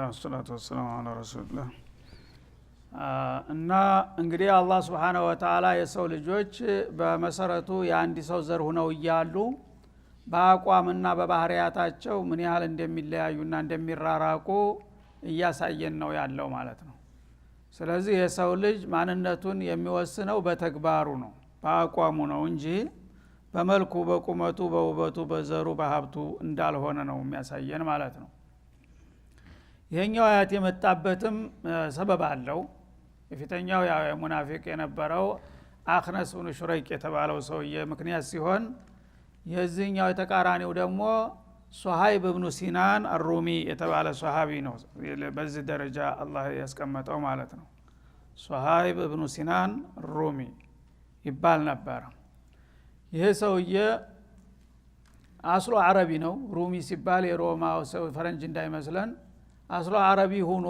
ወሰላቱ ወሰላሙ ዐላ ረሱሊላህ። እና እንግዲህ አላህ Subhanahu Wa Ta'ala የሰው ልጆች በመሰረቱ የአንድ ሰው ዘር ሆነው እያሉ በአቋምና በባህሪያታቸው ምን ያህል እንደሚለያዩና እንደሚራራቁ እያሳየን ነው ያለው ማለት ነው። ስለዚህ የሰው ልጅ ማንነቱን የሚወስነው በተግባሩ ነው፣ በአቋሙ ነው እንጂ በመልኩ፣ በቁመቱ፣ በውበቱ፣ በዘሩ፣ በሀብቱ እንዳልሆነ ነው የሚያሳየን ማለት ነው። ይሄኛው አያት የመጣበትም ሰበብ አለው። የፊተኛው ሙናፊቅ የነበረው አኽነስ ብኑ ሹረይቅ የተባለው ሰውዬ ምክንያት ሲሆን የዚህኛው የተቃራኒው ደግሞ ሱሀይብ ብኑ ሲናን አሩሚ የተባለ ሱሐቢ ነው። በዚህ ደረጃ አላህ ያስቀመጠው ማለት ነው። ሱሀይብ ብኑ ሲናን ሩሚ ይባል ነበር። ይሄ ሰውዬ አስሎ አረቢ ነው። ሩሚ ሲባል የሮማው ሰው ፈረንጅ እንዳይመስለን አስሎ አረቢ ሆኖ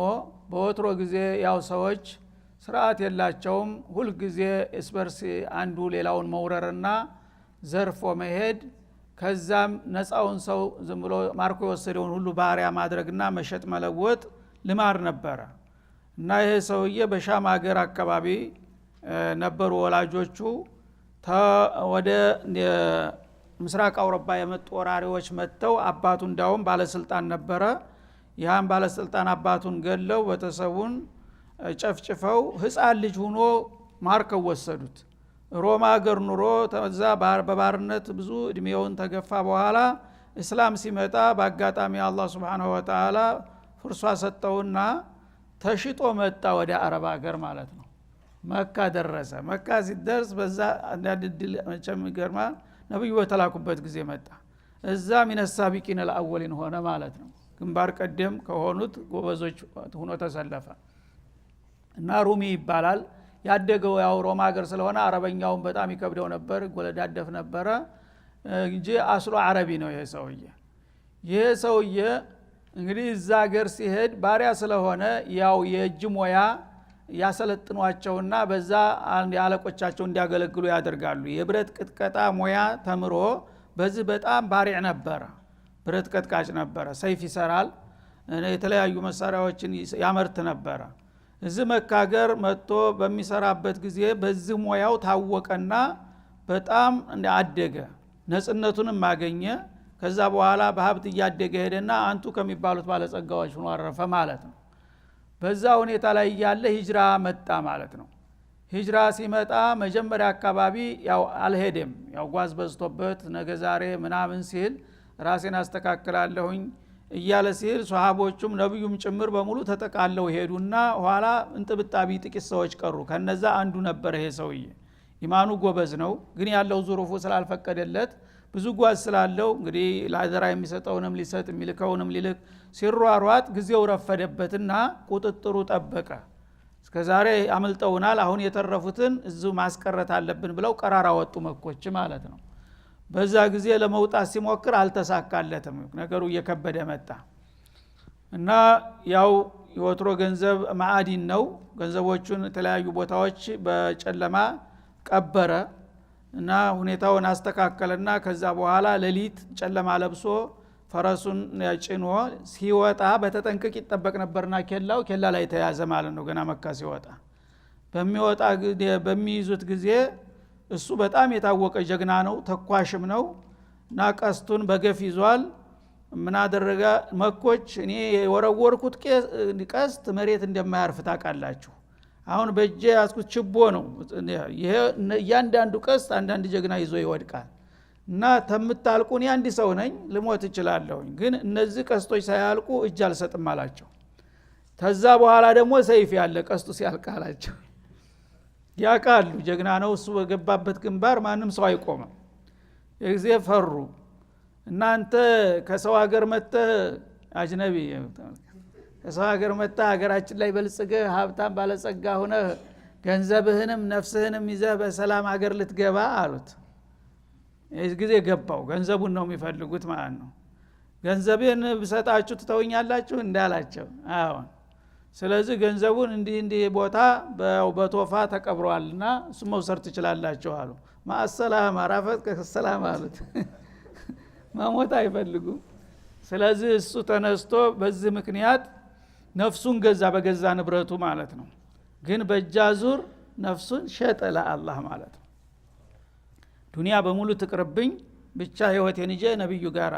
በወትሮ ጊዜ ያው ሰዎች ስርዓት የላቸውም። ሁል ጊዜ እስበርስ አንዱ ሌላውን መውረርና ዘርፎ መሄድ፣ ከዛም ነፃውን ሰው ዝም ብሎ ማርኮ የወሰደውን ሁሉ ባሪያ ማድረግና መሸጥ መለወጥ ልማድ ነበረ። እና ይሄ ሰውዬ በሻም ሀገር አካባቢ ነበሩ ወላጆቹ። ወደ ምስራቅ አውሮፓ የመጡ ወራሪዎች መጥተው አባቱ እንዳውም ባለስልጣን ነበረ። ያን ባለስልጣን አባቱን ገለው ቤተሰቡን ጨፍጭፈው ህፃን ልጅ ሆኖ ማርከው ወሰዱት። ሮማ ሀገር ኑሮ ተዛ በባርነት ብዙ እድሜውን ተገፋ በኋላ እስላም ሲመጣ በአጋጣሚ አላህ Subhanahu Wa Ta'ala ፍርሷ ሰጠውና ተሽጦ መጣ ወደ አረብ ሀገር ማለት ነው። መካ ደረሰ። መካ ሲደርስ በዛ አንዳንድል መቼም ይገርማ ነብዩ በተላኩበት ጊዜ መጣ። እዛ ሚነ ሳቢቂን الأولين ሆነ ማለት ነው። ግንባር ቀደም ከሆኑት ጎበዞች ሆኖ ተሰለፈ እና ሩሚ ይባላል። ያደገው ያው ሮማ ሀገር ስለሆነ አረበኛውን በጣም ይከብደው ነበር፣ ጎለዳደፍ ነበረ እንጂ አስሎ አረቢ ነው ይሄ ሰውዬ። ይሄ ሰውዬ እንግዲህ እዛ ሀገር ሲሄድ ባሪያ ስለሆነ ያው የእጅ ሞያ ያሰለጥኗቸውና በዛ አለቆቻቸው እንዲያገለግሉ ያደርጋሉ። የብረት ቅጥቀጣ ሞያ ተምሮ በዚህ በጣም ባሪዕ ነበረ። ብረት ቀጥቃጭ ነበረ፣ ሰይፍ ይሰራል፣ የተለያዩ መሳሪያዎችን ያመርት ነበረ። እዚህ መካ ሀገር መጥቶ በሚሰራበት ጊዜ በዚህ ሞያው ታወቀና በጣም አደገ፣ ነጽነቱንም ማገኘ። ከዛ በኋላ በሀብት እያደገ ሄደና አንቱ ከሚባሉት ባለጸጋዎች ሆኖ አረፈ ማለት ነው። በዛ ሁኔታ ላይ ያለ ሂጅራ መጣ ማለት ነው። ሂጅራ ሲመጣ መጀመሪያ አካባቢ ያው አልሄደም። ያው ጓዝ በዝቶበት ነገ ዛሬ ምናምን ሲል ራሴን አስተካክላለሁኝ እያለ ሲል ሷሃቦቹም ነብዩም ጭምር በሙሉ ተጠቃለው ሄዱና ኋላ እንጥብጣቢ ጥቂት ሰዎች ቀሩ። ከነዛ አንዱ ነበር ይሄ ሰውዬ። ኢማኑ ጎበዝ ነው፣ ግን ያለው ዙሩፉ ስላልፈቀደለት ብዙ ጓዝ ስላለው እንግዲህ ለአደራ የሚሰጠውንም ሊሰጥ የሚልከውንም ሊልክ ሲሯሯጥ ጊዜው ረፈደበትና ቁጥጥሩ ጠበቀ። እስከዛሬ አመልጠውናል፣ አሁን የተረፉትን እዚሁ ማስቀረት አለብን ብለው ቀራራ ወጡ መኮች ማለት ነው። በዛ ጊዜ ለመውጣት ሲሞክር አልተሳካለትም። ነገሩ እየከበደ መጣ እና ያው የወትሮ ገንዘብ ማዕዲን ነው። ገንዘቦቹን የተለያዩ ቦታዎች በጨለማ ቀበረ እና ሁኔታውን አስተካከለና ከዛ በኋላ ሌሊት ጨለማ ለብሶ ፈረሱን ጭኖ ሲወጣ በተጠንቀቅ ይጠበቅ ነበርና ኬላ ላይ ተያዘ ማለት ነው። ገና መካ ሲወጣ በሚወጣ በሚይዙት ጊዜ እሱ በጣም የታወቀ ጀግና ነው፣ ተኳሽም ነው እና ቀስቱን በገፍ ይዟል። ምን አደረገ? መኮች እኔ የወረወርኩት ቀስት መሬት እንደማያርፍ ታውቃላችሁ። አሁን በእጄ ያስኩት ችቦ ነው። ይሄ እያንዳንዱ ቀስት አንዳንድ ጀግና ይዞ ይወድቃል እና ተምታልቁ እኔ አንድ ሰው ነኝ፣ ልሞት እችላለሁ፣ ግን እነዚህ ቀስቶች ሳያልቁ እጅ አልሰጥም አላቸው። ከዛ በኋላ ደግሞ ሰይፍ ያለ ቀስቱ ሲያልቃላቸው ያቃሉ ጀግና ነው እሱ በገባበት ግንባር ማንም ሰው አይቆምም። የጊዜ ፈሩ። እናንተ ከሰው ሀገር መጣ አጅነቢ ከሰው ሀገር መጣ ሀገራችን ላይ በልጽገህ ሀብታም ባለጸጋ ሆነ ገንዘብህንም ነፍስህንም ይዘህ በሰላም ሀገር ልትገባ አሉት። ይህ ጊዜ ገባው። ገንዘቡን ነው የሚፈልጉት ማለት ነው። ገንዘቤን ብሰጣችሁ ትተውኛላችሁ እንዳላቸው። አሁን ስለዚህ ገንዘቡን እንዲህ ቦታ በቶፋ ተቀብሯልና እሱ መውሰድ ትችላላችሁ አሉ። ማሰላም አራፈት ከሰላም አሉት። መሞት አይፈልጉም። ስለዚህ እሱ ተነስቶ በዚህ ምክንያት ነፍሱን ገዛ በገዛ ንብረቱ ማለት ነው። ግን በእጃዙር ነፍሱን ሸጠ ለአላህ ማለት ነው። ዱንያ በሙሉ ትቅርብኝ ብቻ ህይወቴን ይዤ ነብዩ ጋራ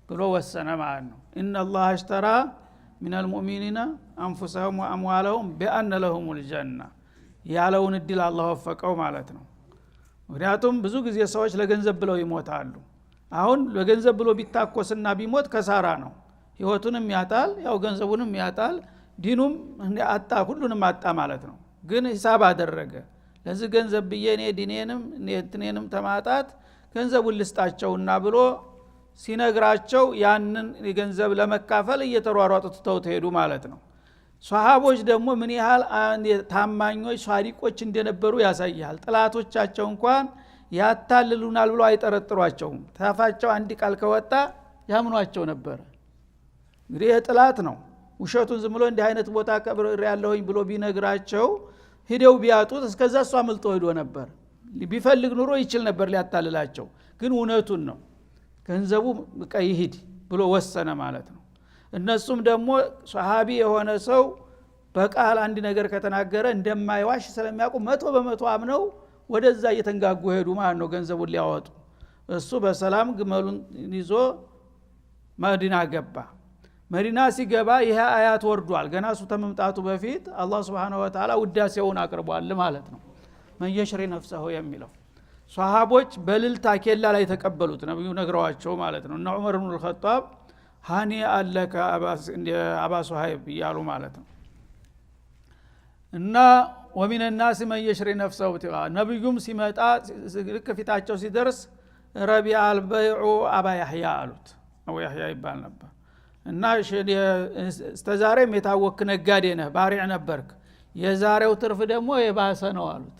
ብሎ ወሰነ ማለት ነው። ኢነላህ አሽተራ ሚነል ሙእሚኒና አንፉሰሁም ወአምዋለሁም ቢአነ ለሁሙል ጀና ያለውን እድል አላህ ወፈቀው ማለት ነው። ምክንያቱም ብዙ ጊዜ ሰዎች ለገንዘብ ብለው ይሞታሉ። አሁን ለገንዘብ ብሎ ቢታኮስና ቢሞት ከሳራ ነው። ህይወቱንም ያጣል፣ ያው ገንዘቡንም ያጣል፣ ዲኑም አጣ፣ ሁሉንም አጣ ማለት ነው። ግን ሂሳብ አደረገ። ለዚህ ገንዘብ ብዬ እኔ ዲኔንም እንትኔንም ተማጣት ገንዘቡን ልስጣቸውና ብሎ ሲነግራቸው ያንን ገንዘብ ለመካፈል እየተሯሯጡ ተውት ሄዱ ማለት ነው። ሷሃቦች ደግሞ ምን ያህል ታማኞች ሷዲቆች እንደነበሩ ያሳያል። ጥላቶቻቸው እንኳን ያታልሉናል ብሎ አይጠረጥሯቸውም። ታፋቸው አንድ ቃል ከወጣ ያምኗቸው ነበር። እንግዲህ የጥላት ነው። ውሸቱን ዝም ብሎ እንዲህ አይነት ቦታ ቀብር ያለውኝ ብሎ ቢነግራቸው ሄደው ቢያጡት እስከዛ እሷ አምልጦ ሄዶ ነበር። ቢፈልግ ኑሮ ይችል ነበር ሊያታልላቸው። ግን እውነቱን ነው ገንዘቡ በቃ ይሂድ ብሎ ወሰነ ማለት ነው። እነሱም ደግሞ ሷሃቢ የሆነ ሰው በቃል አንድ ነገር ከተናገረ እንደማይዋሽ ስለሚያውቁ 100% አምነው ወደዛ እየተንጋጉ ሄዱ ማለት ነው ገንዘቡን ሊያወጡ። እሱ በሰላም ግመሉን ይዞ መዲና ገባ። መዲና ሲገባ ይሄ አያት ወርዷል። ገና እሱ ተመምጣቱ በፊት አላህ Subhanahu Wa Ta'ala ውዳሴውን አቅርቧል ማለት ነው። መየሽሪ ነፍሰሁ የሚለው ሷሃቦች በልልታ ኬላ ላይ ተቀበሉት ነብዩ ነግረዋቸው ማለት ነው። እና ዑመር ኢብኑ አልኸጣብ ሃኒ አለከ አባ ሱሃይብ ያሉ ማለት ነው። እና ወሚን الناس من يشري نفسه ابتغاء ነብዩም ሲመጣ ከፊታቸው ሲደርስ ረቢዓ አልበይዑ አባ ያህያ አሉት። አቡ ያህያ ይባል ነበር። እና እስተዛሬም የታወክ ነጋዴ ነህ ባሪዕ ነበርክ፣ የዛሬው ትርፍ ደግሞ የባሰ ነው አሉት።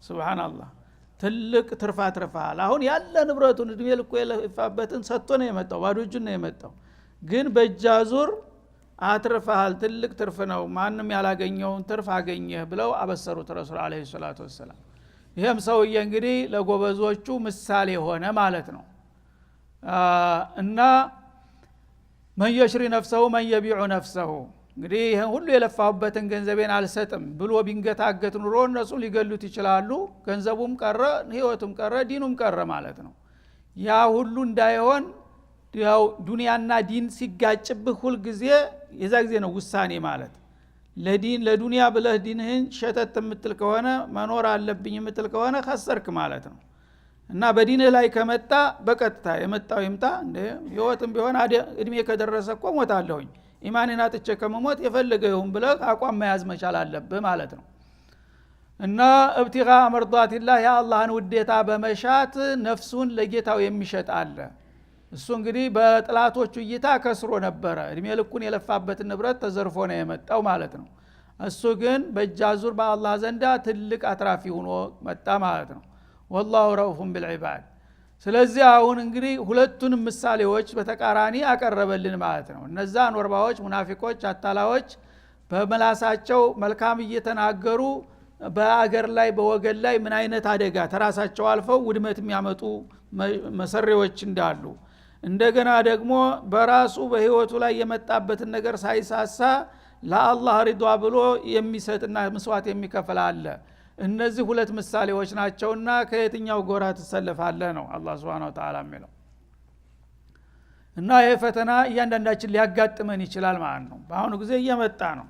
ሱብሃንአላህ ትልቅ ትርፍ አትርፈሃል። አሁን ያለ ንብረቱን እድሜ ልኮ የለፋበትን ሰጥቶ ነው የመጣው፣ ባዶ እጁን ነው የመጣው። ግን በእጃዙር አትርፈሃል፣ ትልቅ ትርፍ ነው፣ ማንም ያላገኘውን ትርፍ አገኘህ ብለው አበሰሩት ረሱል አለይሂ ሰላቱ ወሰለም። ይሄም ሰውዬ እንግዲህ ለጎበዞቹ ምሳሌ ሆነ ማለት ነው። እና መን የሽሪ ነፍሰሁ መን የቢዑ ነፍሰሁ እንግዲህ ይሄን ሁሉ የለፋውበትን ገንዘቤን አልሰጥም ብሎ ቢንገታገት ኑሮ እነሱ ሊገሉት ይችላሉ። ገንዘቡም ቀረ፣ ህይወቱም ቀረ፣ ዲኑም ቀረ ማለት ነው። ያ ሁሉ እንዳይሆን ያው ዱንያና ዲን ሲጋጭብህ ሁሉ ጊዜ የዛ ጊዜ ነው ውሳኔ ማለት። ለዱንያ ብለህ ዲንህን ሸተት የምትል ከሆነ መኖር አለብኝ የምትል ከሆነ ከሰርክ ማለት ነው። እና በዲንህ ላይ ከመጣ በቀጥታ የመጣው ይምጣ እንደ ህይወትም ቢሆን እድሜ ከደረሰ እኮ ሞታለሁኝ ኢማንን አጥቼ ከመሞት የፈለገው ይሁን ብለህ አቋም መያዝ መቻል አለብህ ማለት ነው። እና እብቲጋ መርዳቲላህ የአላህን ውዴታ በመሻት ነፍሱን ለጌታው የሚሸጥ አለ። እሱ እንግዲህ በጥላቶቹ እይታ ከስሮ ነበረ። እድሜ ልኩን የለፋበትን ንብረት ተዘርፎ ነው የመጣው ማለት ነው። እሱ ግን በእጃዙር በአላህ ዘንዳ ትልቅ አትራፊ ሆኖ መጣ ማለት ነው። ወላሁ ረኡፉን ቢልዒባድ። ስለዚህ አሁን እንግዲህ ሁለቱንም ምሳሌዎች በተቃራኒ አቀረበልን ማለት ነው። እነዛ ኖርባዎች ሙናፊቆች አታላዎች በመላሳቸው መልካም እየተናገሩ በአገር ላይ በወገን ላይ ምን አይነት አደጋ ተራሳቸው አልፈው ውድመት የሚያመጡ መሰሪዎች እንዳሉ፣ እንደገና ደግሞ በራሱ በህይወቱ ላይ የመጣበትን ነገር ሳይሳሳ ለአላህ ሪዷ ብሎ የሚሰጥና መስዋዕት የሚከፍል አለ። እነዚህ ሁለት ምሳሌዎች ናቸውና ከየትኛው ጎራ ተሰለፋለህ ነው አላህ Subhanahu Wa Ta'ala የሚለው። እና ይሄ ፈተና እያንዳንዳችን ሊያጋጥመን ይችላል ማለት ነው። በአሁኑ ጊዜ እየመጣ ነው።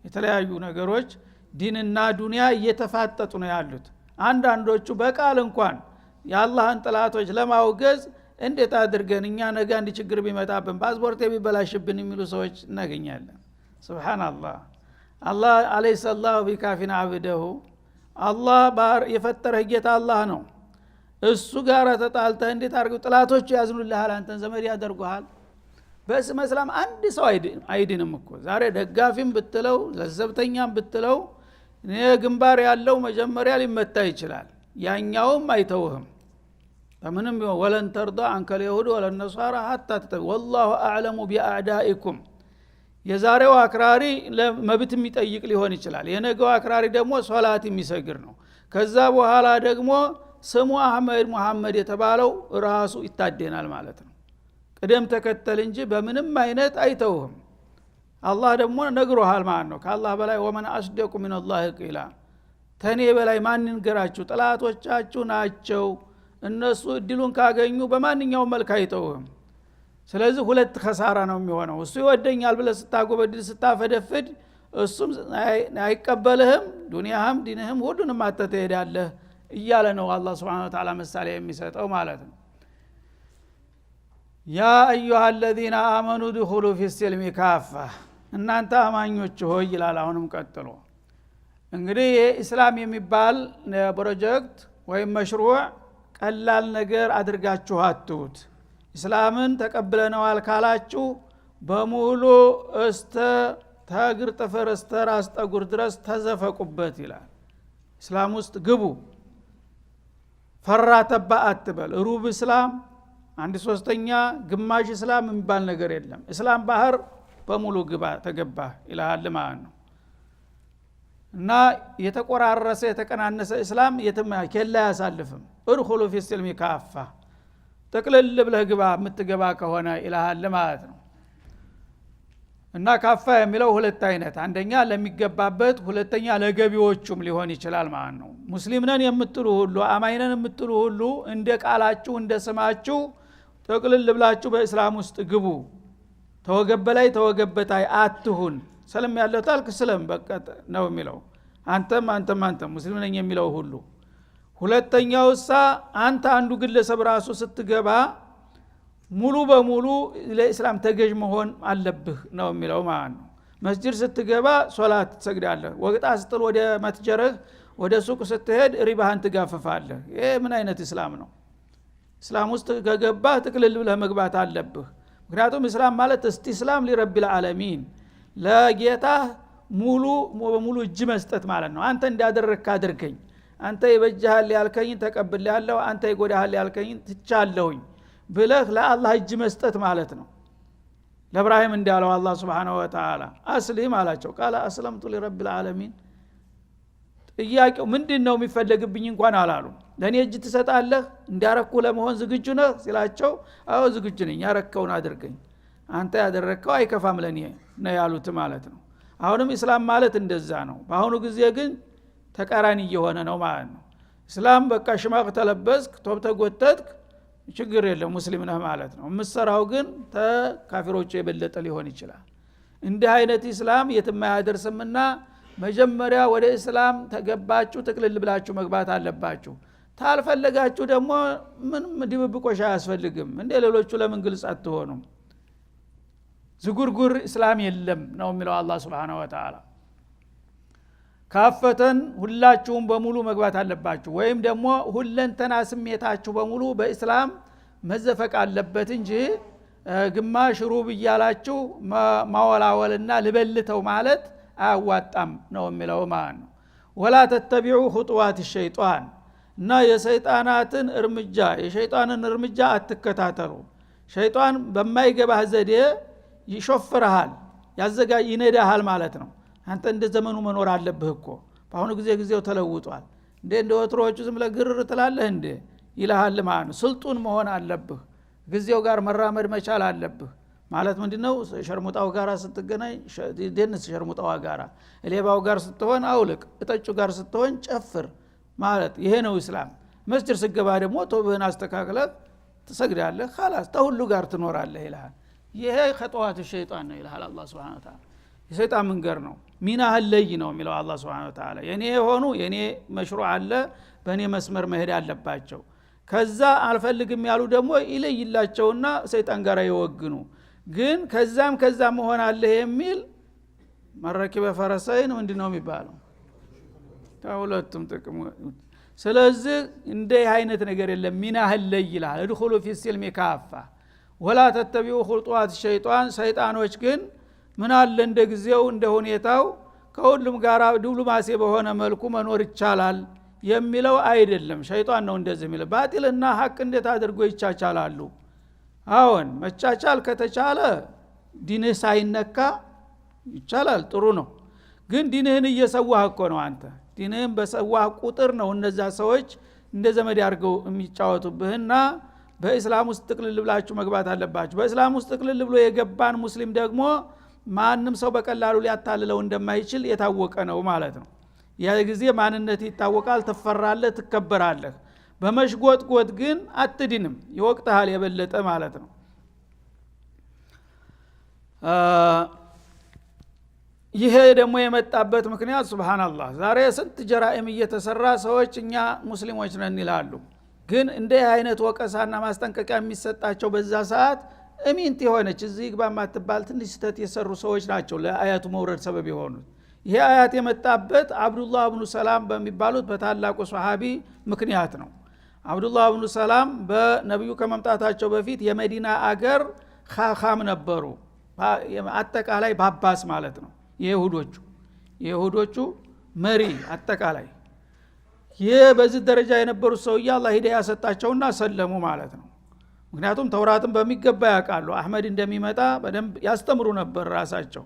የተለያዩ ነገሮች ዲንና ዱንያ እየተፋጠጡ ነው ያሉት። አንዳንዶቹ በቃል እንኳን የአላህን ጥላቶች ለማውገዝ እንዴት አድርገን እኛ ነገ አንድ ችግር ቢመጣብን ፓስፖርት ቢበላሽብን የሚሉ ሰዎች እናገኛለን። ሱብሃንአላህ። አላህ አለይሂ ሰላሁ ቢካፊና አብደሁ አላህ ባር የፈጠረህ ጌታ አላህ ነው። እሱ ጋር ተጣልተህ እንዴት አድርገው ጥላቶቹ ያዝኑልሃል፣ አንተን ዘመድ ያደርጉሃል። በስመ እስላም አንድ ሰው አይድንም እኮ ዛሬ ደጋፊም ብትለው ለዘብተኛም ብትለው ግንባር ያለው መጀመሪያ ሊመታ ይችላል፣ ያኛውም አይተውህም። በምንም ወለን ተርዳ አንከል ይሁድ ወለን ነሳራ hatta والله اعلم باعدائكم። የዛሬው አክራሪ ለመብት የሚጠይቅ ሊሆን ይችላል፣ የነገው አክራሪ ደግሞ ሶላት የሚሰግር ነው። ከዛ በኋላ ደግሞ ስሙ አህመድ መሐመድ የተባለው ራሱ ይታደናል ማለት ነው። ቅደም ተከተል እንጂ በምንም አይነት አይተውህም። አላህ ደግሞ ነግሮሃል ማለት ነው። ከአላህ በላይ ወመን አስደቁ ሚነላሂ ቂላ ተኔ በላይ ማን ይንገራችሁ? ጠላቶቻችሁ ናቸው እነሱ እድሉን ካገኙ በማንኛውም መልክ አይተውም። ስለዚህ ሁለት ኸሳራ ነው የሚሆነው። እሱ ይወደኛል ብለህ ስታጎበድድ ስታፈደፍድ እሱም አይቀበልህም፣ ዱንያህም ዲንህም ሁሉንም አጥተህ ትሄዳለህ እያለ ነው አላህ Subhanahu Wa Ta'ala ምሳሌ የሚሰጠው ማለት ነው። ያ አዩሃ الذين آمنوا ادخلوا في السلم كافة እናንተ አማኞች ሆይ ይላል አሁንም ቀጥሎ። እንግዲህ ኢስላም የሚባል ፕሮጀክት ወይም መሽሩዕ ቀላል ነገር አድርጋችሁ አትሁት። ኢስላምን ተቀብለነዋል ካላችሁ በሙሉ ተግር ጥፍር እስተ ራስ ጠጉር ድረስ ተዘፈቁበት ይላል። እስላም ውስጥ ግቡ። ፈራ ተባ አትበል። ሩብ እስላም፣ 1/3 ግማሽ እስላም የሚባል ነገር የለም። እስላም ባህር በሙሉ ግባ ተገባ ይላል ማለት ነው። እና የተቆራረሰ የተቀናነሰ እስላም የትም ከላ ያሳልፍም። እድኹሉ ፊ السلم كافة ተቅለል ብለህ ግባ የምትገባ ከሆነ ይላል ማለት ነው። እና ካፋ የሚለው ሁለት አይነት፣ አንደኛ ለሚገባበት፣ ሁለተኛ ለገቢዎቹም ሊሆን ይችላል ማለት ነው። ሙስሊም ነን የምትሉ ሁሉ አማኝ ነን የምትሉ ሁሉ እንደ ቃላችሁ እንደ ስማችሁ ተቅለል ብላችሁ በእስላም ውስጥ ግቡ። ተወገበላይ ተወገበታይ አትሁን። ሰለም ያለው ታልክ ሰለም በቃ ነው የሚለው አንተም ሙስሊም ነኝ የሚለው ሁሉ። ሁለተኛውሳ አንተ አንዱ ግለሰብ ራሱ ስትገባ ሙሉ በሙሉ ለእስላም ተገዥ መሆን አለብህ ነው የሚለው ማለት ነው። መስጂድ ስትገባ ሶላት ትሰግዳለህ። ወቅታ ስትል ወደ መትጀርህ ወደ ሱቅ ስትሄድ ሪባህን ትጋፈፋለህ። ይሄ ምን አይነት እስላም ነው? እስላም ውስጥ ከገባ ጥቅልል ብለህ መግባት አለብህ። ምክንያቱም እስላም ማለት እስቲስላም ሊረቢል ዓለሚን ለጌታ ሙሉ እጅ መስጠት ማለት ነው። አንተ እንዳደረግክ አድርገኝ፣ አንተ ይበጃሃል ያልከኝ ተቀብላለሁ፣ አንተ ይጎዳሃል ያልከኝ ትቻለሁኝ ብለህ ለአላህ እጅ መስጠት ማለት ነው። ለኢብራሂም እንዳለው አላህ Subhanahu Wa Ta'ala አስሊም አላቸው። ቃል አስለምቱ ሊረቢል ዓለሚን። ጥያቄው ምንድነው የሚፈልግብኝ እንኳን አላሉ። ለኔ እጅ ትሰጣለህ እንዲያረኩ ለመሆን ዝግጁ ነህ ሲላቸው አዎ ዝግጁ ነኝ፣ ያረከውን አድርገኝ፣ አንተ ያደረከው አይከፋም ለኔ ነው ያሉት ማለት ነው። አሁንም እስላም ማለት እንደዛ ነው። በአሁኑ ጊዜ ግን ተቃራኒ እየሆነ ነው ማለት ነው። እስላም በቃ ሽማቅ ተለበስክ ቶብ ተጎተትክ ችግር የለም ሙስሊም ነህ ማለት ነው። የምትሰራው ግን ተካፊሮቹ የበለጠ ሊሆን ይችላል። እንዲህ አይነት እስላም የትም አያደርስምና መጀመሪያ ወደ እስላም ተገባችሁ ጥቅልል ብላችሁ መግባት አለባችሁ። ታልፈለጋችሁ ደግሞ ምንም ድብብቆሽ አያስፈልግም። እንደ ሌሎቹ ለምን ግልጽ አትሆኑም? ዝጉርጉር እስላም የለም ነው የሚለው አላህ Subhanahu Wa Ta'ala። ካፈተን ሁላችሁም በሙሉ መግባት አለባችሁ፣ ወይም ደግሞ ሁለንተና ስሜታችሁ በሙሉ በእስላም መዘፈቅ አለበት እንጂ ግማሽ ሩብ እያላችሁ ማወላወልና ልበልተው ማለት አያዋጣም ነው የሚለው ማለት ነው። ወላ ተተቢዑ ኹጡዋት الشيطان እና የሰይጣናትን እርምጃ የሸይጣንን እርምጃ አትከታተሉ። ሸይጣን በማይገባህ ዘዴ ይሾፍርሃል፣ ይነዳሃል ማለት ነው። አንተ እንደ ዘመኑ መኖር አለብህ እኮ በአሁኑ ጊዜው ተለውጧል እንደ ወትሮቹ ዝም ብለህ ግርር ትላለህ እንደ ይልሃል ማለት ነው። ስልጡን መሆን አለብህ፣ ጊዜው ጋር መራመድ መቻል አለብህ ማለት ምንድነው? ሸርሙጣው ጋራ ስትገናኝ ደንስ ሸርሙጣው ጋራ፣ ሌባው ጋር ስትሆን አውልቅ፣ እጠጩ ጋር ስትሆን ጨፍር ማለት ይሄ ነው እስላም። መስጂድ ስገባ ደግሞ ቶብህን አስተካክለህ ትሰግዳለህ፣ خلاص ተሁሉ ጋር ትኖራለህ ይልሃል። ይሄ ኸጧት ሸይጣን ነው ይልሃል አላህ Subhanahu Wa Ta'ala። የሰይጣን መንገር ነው። ሚናህ ለይ ነው የሚለው አላህ Subhanahu Wa Ta'ala። የኔ የሆኑ የኔ መሽሩዕ አለ በእኔ መስመር መሄድ አለባቸው። ከዛ አልፈልግም ያሉ ደግሞ ይለይላቸውና ሰይጣን ጋር ይወግኑ። ግን ከዛም መሆን አለ የሚል መረኪበ ፈረሰይን ምንድነው የሚባለው? ታውለቱም ጥቅም። ስለዚህ እንደ አይነት ነገር የለም። ሚናህ ለይ ይላል። እድኹሉ ፊ السلم كافة ولا تتبعوا خطوات الشيطان። ሰይጣኖች ግን ምን አለ እንደ ጊዜው እንደ ሁኔታው ከሁሉም ጋር ዲፕሎማሲ በሆነ መልኩ መኖር ይቻላል የሚለው አይደለም። ሸይጣን ነው እንደዚህ የሚለው። ባጢልና ሐቅ እንዴት አድርጎ ይቻቻላሉ? አዎን መቻቻል ከተቻለ ዲንህ ሳይነካ ይቻላል፣ ጥሩ ነው። ግን ዲንህን እየሰዋህ እኮ ነው አንተ። ዲንህን በሰዋህ ቁጥር ነው እነዛ ሰዎች እንደ ዘመድ አድርገው የሚጫወቱብህና በእስላም ውስጥ ጥቅልል ብላችሁ መግባት አለባችሁ። በእስላም ውስጥ ጥቅልል ብሎ የገባን ሙስሊም ደግሞ ማንም ሰው በቀላሉ ሊያታልለው እንደማይችል የታወቀ ነው ማለት ነው። ያ ጊዜ ማንነት ይታወቃል፣ ትፈራለህ፣ ትከበራለህ። በመሽጎጥጎጥ ግን አትድንም፣ ይወቅታል የበለጠ ማለት ነው። ይሄ ደግሞ የመጣበት ምክንያት ሱብሃንአላህ ዛሬ ስንት ጀራኢም እየተሰራ ሰዎች እኛ ሙስሊሞች ነን ይላሉ። ግን እንደ አይነት ወቀሳና ማስጠንቀቂያ የሚሰጣቸው በዛ ሰዓት እሚንት የሆነች እዚህ ግባ ማትባል ትንሽ ስተት የሰሩ ሰዎች ናቸው ለአያቱ መውረድ ሰበብ የሆኑት። ይሄ አያት የመጣበት አብዱላህ ኢብኑ ሰላም በሚባሉት በታላቁ ሱሐቢ ምክንያት ነው። አብዱላህ ኢብኑ ሰላም በነብዩ ከመምጣታቸው በፊት የመዲና አገር ኻኻም ነበሩ፣ አጠቃላይ ባባስ ማለት ነው። የይሁዶቹ መሪ አጠቃላይ ይሄ በዚህ ደረጃ የነበሩት ሰውዬ አላህ ሂዳያ ሰጣቸውና ሰለሙ ማለት ነው። ምክንያቱም ተውራትን በሚገባ ያውቃሉ። አህመድ እንደሚመጣ በደንብ ያስተምሩ ነበር ራሳቸው።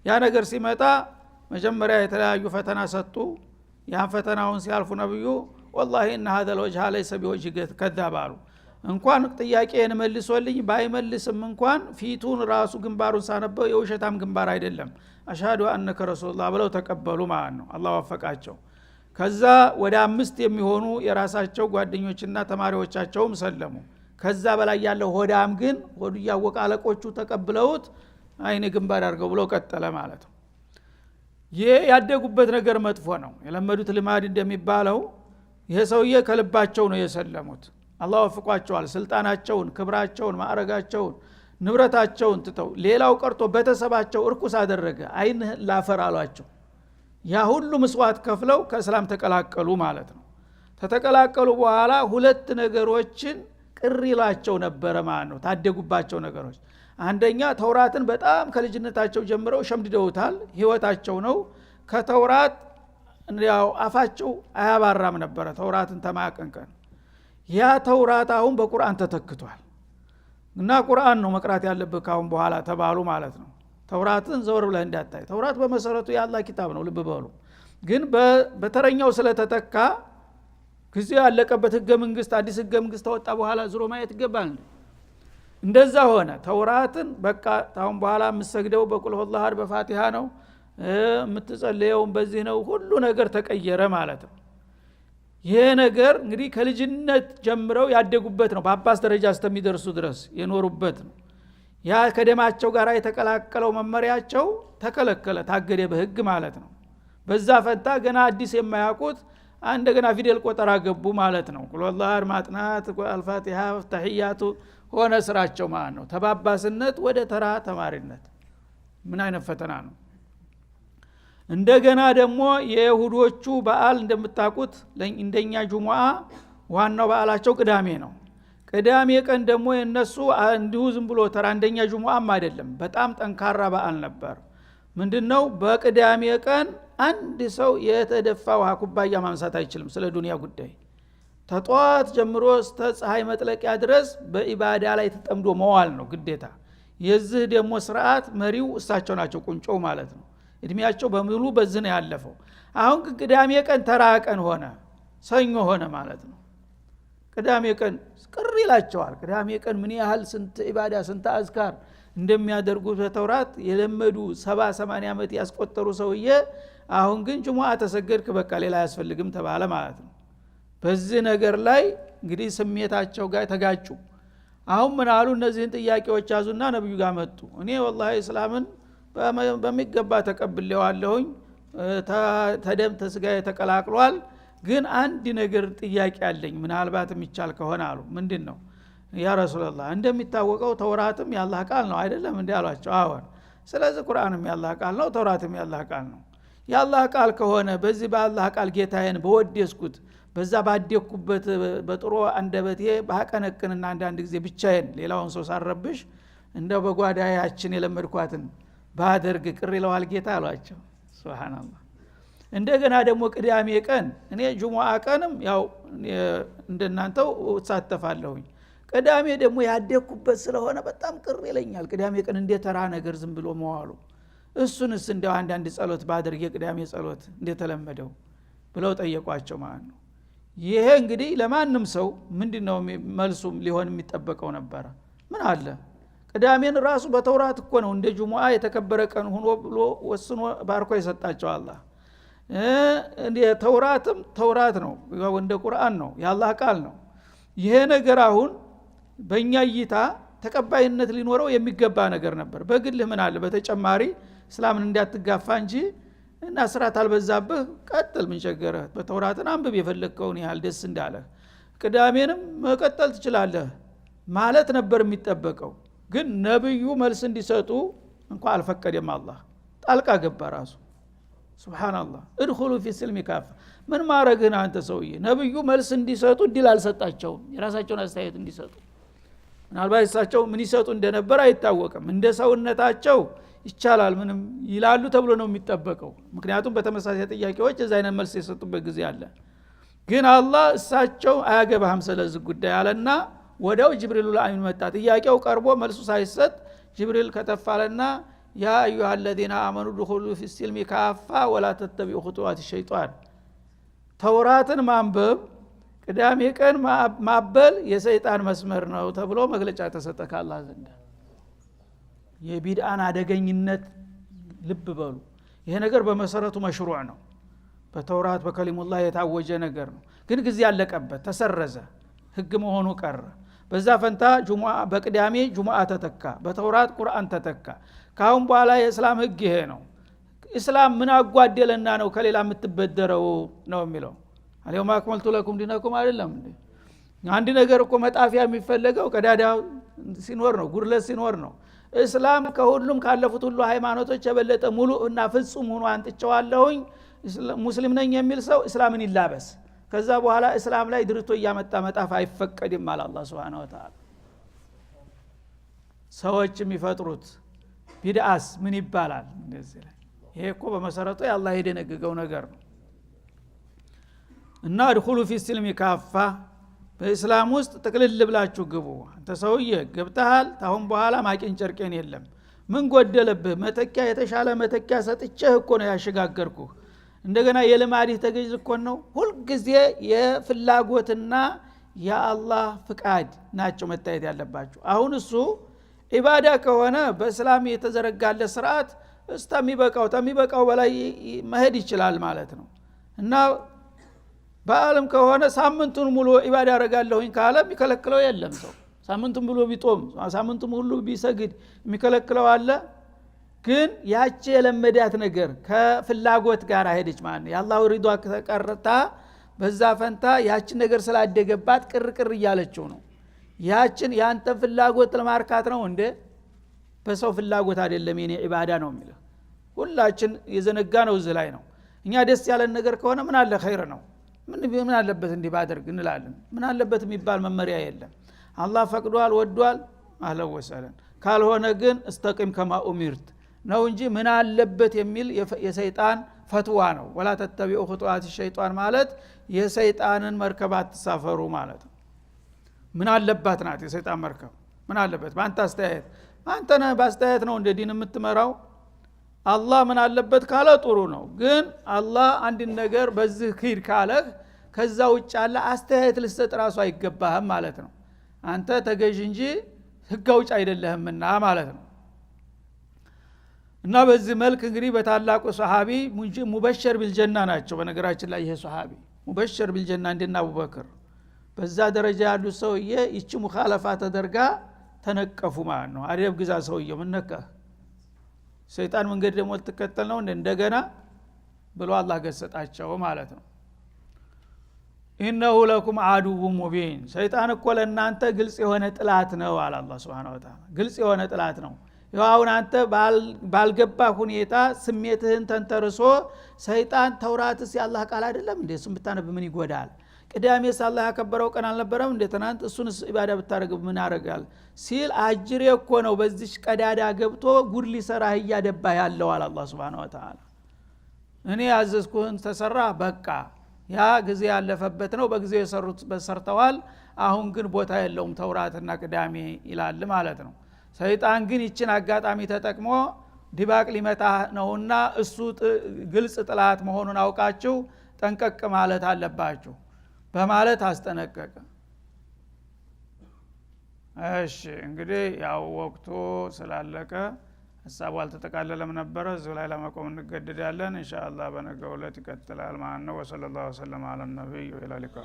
ያ ነገር ሲመጣ መጀመሪያ የተለያዩ ፈተና ሰጡ። ያን ፈተናውን ሲያልፉ ነብዩ والله ان هذا الوجه ليس بوجه كذاب አሉ። እንኳን ጥያቄን መልሶልኝ ባይመልስም እንኳን ፊቱን ራሱ ግንባሩን ሳነበው የውሸታም ግንባር አይደለም አሽሃዱ አነከ ረሱላህ ብለው ተቀበሉ ማለት ነው። አላህ ወፈቃቸው። ከዛ ወደ 5 የሚሆኑ የራሳቸው ጓደኞችና ተማሪዎቻቸውም ሰለሙ። ከዛ በላይ ያለው ሆዳም ግን ሆዱ ያወቀ አለቆቹ ተቀብለውት አይነ ግንባር አድርገው ብለው ቀጠለ ማለት ነው። ይሄ ያደጉበት ነገር መጥፎ ነው። የለመዱት ልማድ እንደሚባለው ይሄ ሰውዬ ከልባቸው ነው የሰለሙት። አላህ ወፍቋቸዋል። ስልጣናቸውን፣ ክብራቸውን፣ ማዕረጋቸውን፣ ንብረታቸውን ትተው ሌላው ቀርቶ ቤተሰባቸው እርኩስ አደረገ አይን ላፈር አሏቸው። ያ ሁሉ መስዋዕት ከፍለው ከእስላም ተቀላቀሉ ማለት ነው። ተተቀላቀሉ በኋላ 2 ነገሮችን ቅር ይላቸው ነበር ማለት ነው። ታደጉባቸው ነገሮች አንደኛ ተውራትን በጣም ከልጅነታቸው ጀምረው ሸምድደውታል። ህይወታቸው ነው። ከተውራት ያው አፋቸው አያባራም ነበር ተውራትን ተማቀንቀን። ያ ተውራት አሁን በቁርአን ተተክቷል እና ቁርአን ነው መቅራት ያለብህ ካሁን በኋላ ተባሉ ማለት ነው። ተውራትን ዘወር ብለህ እንዳታይ። ተውራት በመሰረቱ የአላህ ኪታብ ነው ልብ በሉ። ግን በተረኛው ስለተተካ ጊዜ ያለቀበት ህገ መንግስት አዲስ ህገ መንግስት ተወጣ በኋላ ዝሮ ማየት ይገባል። እንደዛ ሆነ። ተውራትን በቃ ታውን በኋላ የምትሰግደው በቁል ሁወላሁ አሐድ በፋቲሃ ነው፣ የምትጸልየው በዚህ ነው። ሁሉ ነገር ተቀየረ ማለት ነው። ይሄ ነገር እንግዲህ ከልጅነት ጀምረው ያደጉበት ነው። በአባስ ደረጃ እስከሚደርሱ ድረስ የኖሩበት ነው። ያ ከደማቸው ጋር የተቀላቀለው መመሪያቸው ተከለከለ፣ ታገደ በህግ ማለት ነው። በዛ ፈንታ ገና አዲስ የማያውቁት እንደገና ፊደል ቆጠራ ገቡ ማለት ነው። ቁል ሁወላሁ አሐድ ማጥናት፣ አልፋቲሃ፣ ተህያቱ ሆነ ስራቸው ማለት ነው። ተባባስነት ወደ ተራ ተማሪነት ምን አይነት ፈተና ነው! እንደገና ደግሞ የይሁዶቹ በዓል እንደምታውቁት እንደኛ ጁሙአ ዋናው በዓላቸው ቅዳሜ ነው። ቅዳሜ ቀን ደግሞ የነሱ እንዲሁ ዝም ብሎ ተራ እንደኛ ጁሙአም አይደለም፣ በጣም ጠንካራ በዓል ነበር። ምንድነው? በቅዳሜ ቀን አንድ ሰው የተደፋ ውሃ ኩባያ ማንሳት አይችልም። ስለ ዱንያ ጉዳይ ተጧት ጀምሮ እስከ ፀሐይ መጥለቂያ ድረስ በኢባዳ ላይ ተጠምዶ መዋል ነው ግዴታ። የዚህ ደግሞ ስርዓት መሪው እሳቸው ናቸው፣ ቁንጮው ማለት ነው። እድሜያቸው በሙሉ በዚህ ነው ያለፈው። አሁን ቅዳሜ ቀን ተራ ቀን ሆነ፣ ሰኞ ሆነ ማለት ነው። ቅዳሜ ቀን ቅር ይላቸዋል። ቅዳሜ ቀን ምን ያህል ስንት ኢባዳ ስንት አዝካር እንደሚያደርጉ በተውራት የለመዱ 70-80 ዓመት ያስቆጠሩ ሰውዬ አሁን ግን ጁሙአ ተሰገድክ በቃ ሌላ አያስፈልግም ተባለ ማለት ነው። በዚህ ነገር ላይ እንግዲህ ስሜታቸው ጋር ተጋጩ። አሁን ምን አሉ? እነዚህን ጥያቄዎች ያዙና ነብዩ ጋር መጡ። እኔ ወላሂ እስላምን በሚገባ ተቀብሌዋለሁኝ፣ ተደም ተስጋ ተቀላቅሏል። ግን አንድ ነገር ጥያቄ አለኝ ምናልባት የሚቻል ከሆነ አሉ። ምንድነው? ያ ረሱላህ እንደሚታወቀው ተውራትም ያላህ ቃል ነው አይደለም እንዴ አሏቸው። አዎን። ስለዚህ ቁርአንም ያላህ ቃል ነው፣ ተውራትም ያላህ ቃል ነው። ያላህ ቃል ከሆነ በዚህ በአላህ ቃል ጌታዬን በወደስኩት በዛ ባደኩበት በጥሩ አንደበቴ ባቀነቅንና አንዳንድ ጊዜ ብቻዬን ሌላውን ሰው ሳረብሽ እንደው በጓዳያችን የለመድኳትን ባደርግ ቅር ይለዋል ጌታ አሏቸው። ሱብሃንአላህ። እንደገና ደግሞ ቅዳሜ ቀን እኔ ጁሙአ ቀንም ያው እንደናንተው ተሳተፋለሁኝ። ቅዳሜ ደግሞ ያደኩበት ስለሆነ በጣም ቅር ይለኛል። ቅዳሜ ቀን እንደ ተራ ነገር ዝም ብሎ መዋሉ፣ እሱንስ እንደው አንዳንድ ጸሎት ባደርግ የቅዳሜ ጸሎት እንደተለመደው ብለው ጠየቋቸው ማለት ነው። ይሄ እንግዲህ ለማንም ሰው ምንድነው መልሱ ሊሆን የሚጠበቀው ነበር? ምን አለ ቅዳሜን ራሱ በተውራት እኮ ነው እንደ ጁሙአ የተከበረ ቀን ሆኖ ብሎ ወስኖ ባርኮ ይሰጣቸው አላህ። እንደ ተውራትም ተውራት ነው እንደ ቁርአን ነው የአላህ ቃል ነው። ይሄ ነገር አሁን በእኛ እይታ ተቀባይነት ሊኖረው የሚገባ ነገር ነበር። በግልህ ምን አለ በተጨማሪ እስላምን እንዳትጋፋ እንጂ እና ስራት አልበዛብህ ቀጥል ምን ቸገረህ በተውራትን አንብብ የፈለከውን ያህል ደስ እንዳለ ቅዳሜንም መቀጠል ትችላለህ ማለት ነበር የሚጠበቀው። ግን ነብዩ መልስ እንዲሰጡ እንኳን አልፈቀደም። አላህ ጣልቃ ገባ ራሱ ሱብሃንአላህ። እድኹሉ ፊ ስልሚ ካፋ ምን ማረግህን አንተ ሰውዬ። ነብዩ መልስ እንዲሰጡ እድል አልሰጣቸውም የራሳቸውን አስተያየት እንዲሰጡ። ምናልባት እሳቸው ምን ይሰጡ እንደነበር አይታወቅም። እንደ ሰውነታቸው ይቻላል ምንም ይላሉ ተብሎ ነው የሚጠበቀው። ምክንያቱም በተመሳሳይ ጥያቄዎች እዛ አይነት መልስ የሰጡበት ጊዜ አለ። ግን አላህ እሳቸው አያገባህም ስለዚህ ጉዳይ አለና ወዲያው ጅብሪል ለአሚን መጣ። ጥያቄው ቀርቦ መልሱ ሳይሰጥ ጅብሪል ከተፋለና ያ አዩሃ الذين آمنوا ادخلوا في السلم كافة ولا تتبعوا خطوات الشيطان። ተውራትን ማንበብ ቅዳሜ ቀን ማበል የሰይጣን መስመር ነው ተብሎ መግለጫ ተሰጠ ከአላህ ዘንድ። የቢድአን አደገኝነት ልብ በሉ። ይሄ ነገር በመሰረቱ መሽሩዕ ነው በተውራት በከሊሙላህ የታወጀ ነገር ነው። ግን ጊዜ ያለቀበት ተሰረዘ ህግ መሆኑ ቀረ። በዛ ፈንታ ጁሙአ በቅዳሜ ጁሙአ ተተካ በተውራት ቁርአን ተተካ። ካሁን በኋላ የእስላም ህግ ይሄ ነው። እስላም ምን አጓደለና ነው ከሌላ የምትበደረው ነው የሚለው። አለየውም አክመልቱ ለኩም ዲነኩም አይደለም እንዴ? አንድ ነገር እኮ መጣፊያ የሚፈለገው ቀዳዳ ሲኖር ነው ጉድለት ሲኖር ነው። እስላም ከሁሉም ካለፉት ሁሉ ሃይማኖቶች የበለጠ ሙሉ እና ፍጹም ሆኖ አንጥቻለሁኝ ሙስሊም ነኝ የሚል ሰው እስላምን ይላበስ። ከዛ በኋላ እስላም ላይ ድርቶ እያመጣ መጣፍ አይፈቀድም አለ አላህ Subhanahu Wa Ta'ala። ሰዎች የሚፈጥሩት ቢድአስ ምን ይባላል እንደዚህ ላይ? ይሄ እኮ በመሰረቱ የአላህ የደነገገው ነገር ነው። እና ድኹሉ ፊ ስልሚ ካፋ በእስላም ውስጥ ጥቅልል ብላችሁ ግቡ። አንተ ሰውዬ ገብተሃል። ታሁን በኋላ ማቂን ጨርቄን የለም። ምን ጎደለብህ? መተኪያ የተሻለ መተኪያ ሰጥቼህ እኮ ነው ያሸጋገርኩህ። እንደገና የልማዲህ ተገዥ እኮ ነው። ሁሉ ጊዜ የፍላጎትና የአላህ ፍቃድ ናቸው መታየት ያለባቸው። አሁን እሱ ኢባዳ ከሆነ በእስላም የተዘረጋለ ስርዓት ተሚበቃው በላይ መሄድ ይችላል ማለት ነው። እና በአለም ከሆነ ሳምንቱን ሙሉ ኢባዳ ያረጋለሁኝ ካለ የሚከለክለው የለም። ሰው ሳምንቱን ሙሉ ቢጦም ሳምንቱን ሙሉ ቢሰግድ የሚከለክለው አለ? ግን ያቺ የለመዳት ነገር ከፍላጎት ጋር ሄደች ማለት ነው። የአላህ ሪዷ ከተቀረታ በዛ ፈንታ ያቺን ነገር ስላደገባት ቅርቅር እያለችው ነው። ያቺን ያንተ ፍላጎት ለማርካት ነው እንዴ? በሰው ፍላጎት አይደለም የኔ ኢባዳ ነው የሚለው። ሁላችን የዘነጋ ነው እዚህ ላይ ነው። እኛ ደስ ያለን ነገር ከሆነ ምን አለ ኸይር ነው ምን አለበት እንዲህ ባደርግ እንላለን። ምን አለበት የሚባል መመሪያ የለም። አላህ ፈቅዷል ወዷል አህለን ወሰለን። ካልሆነ ግን እስተቂም ከማ ኡሚርት ነው እንጂ ምን አለበት የሚል የሰይጣን ፈትዋ ነው። ወላ ተተቢዑ ኹጡዋት ሸይጣን ማለት የሰይጣንን መርከብ አትሳፈሩ ማለት ነው። ምን አለባት ናት የሰይጣን መርከብ? ምን አለበት በአንተ አስተያየት? አንተ ነህ በአስተያየት ነው እንደ ዲን የምትመራው። አላህ ምን አለበት ካለ ጥሩ ነው። ግን አላህ አንድ ነገር በዚህ ኺድ ካለህ ከዛ ውጭ ያለ አስተያየት ልሰጥ ራሱ አይገባህም ማለት ነው። አንተ ተገዥ እንጂ ህግ አውጭ አይደለህምና ማለት ነው። እና በዚህ መልክ እንግዲህ በታላቁ ሱሐቢ ሙበሸር ቢልጀና ናቸው። በነገራችን ላይ ይሄ ሱሐቢ ሙበሸር ቢልጀና እንደና አቡበክር በዛ ደረጃ ያሉ ሰውዬ ይቺ ሙኻለፋ ተደርጋ ተነቀፉ ማለት ነው። አደብ ግዛ ሰውዬ ምን ነካህ? ሰይጣን መንገድ ደግሞ ልትከተል ነው እንደገና ብሎ አላህ ገሰጣቸው ማለት ነው። ኢነሁ ለኩም አዱው ሙቢን። ሰይጣን እኮ ለእናንተ ግልጽ የሆነ ጥላት ነው አለ አላህ Subhanahu Wa Ta'ala። ግልጽ የሆነ ጥላት ነው። ያው አንተ ባልገባ ሁኔታ ስሜትህን ተንተርሶ ሰይጣን ተውራትስ ያላህ ቃል አይደለም እንዴ? እሱን ብታነብ ምን ይጎዳል? ቅዳሜስ አላህ ያከበረው ቀን አልነበረም እንዴ? ትናንት እሱንስ ኢባዳ ብታረግ ምን ያረጋል ሲል አጅሬ እኮ ነው በዚህ ቀዳዳ ገብቶ ጉድ ሊሰራህ እያደባ ያለው አለ አላህ Subhanahu Wa Ta'ala። እኔ ያዘዝኩህን ተሰራ በቃ ያ ጊዜ ያለፈበት ነው። በጊዜው የሰሩት በሰርተዋል። አሁን ግን ቦታ የለውም ተውራትና ቅዳሜ ይላል ማለት ነው። ሰይጣን ግን ይችን አጋጣሚ ተጠቅሞ ዲባቅ ሊመታ ነውና እሱ ግልጽ ጥላት መሆኑን አውቃችሁ ጠንቀቅ ማለት አለባችሁ በማለት አስጠነቀቀ። እሺ እንግዲህ ያው ወቅቱ ስላለቀ ሐሳቡ አልተጠቃለለም ነበር እዚሁ ላይ ለማቆም እንገደዳለን ኢንሻአላህ በነገው ዕለት ይቀጥላል ማለት ነው ወሰለላሁ ዐለ ነብይ ወኢላ ሊቃ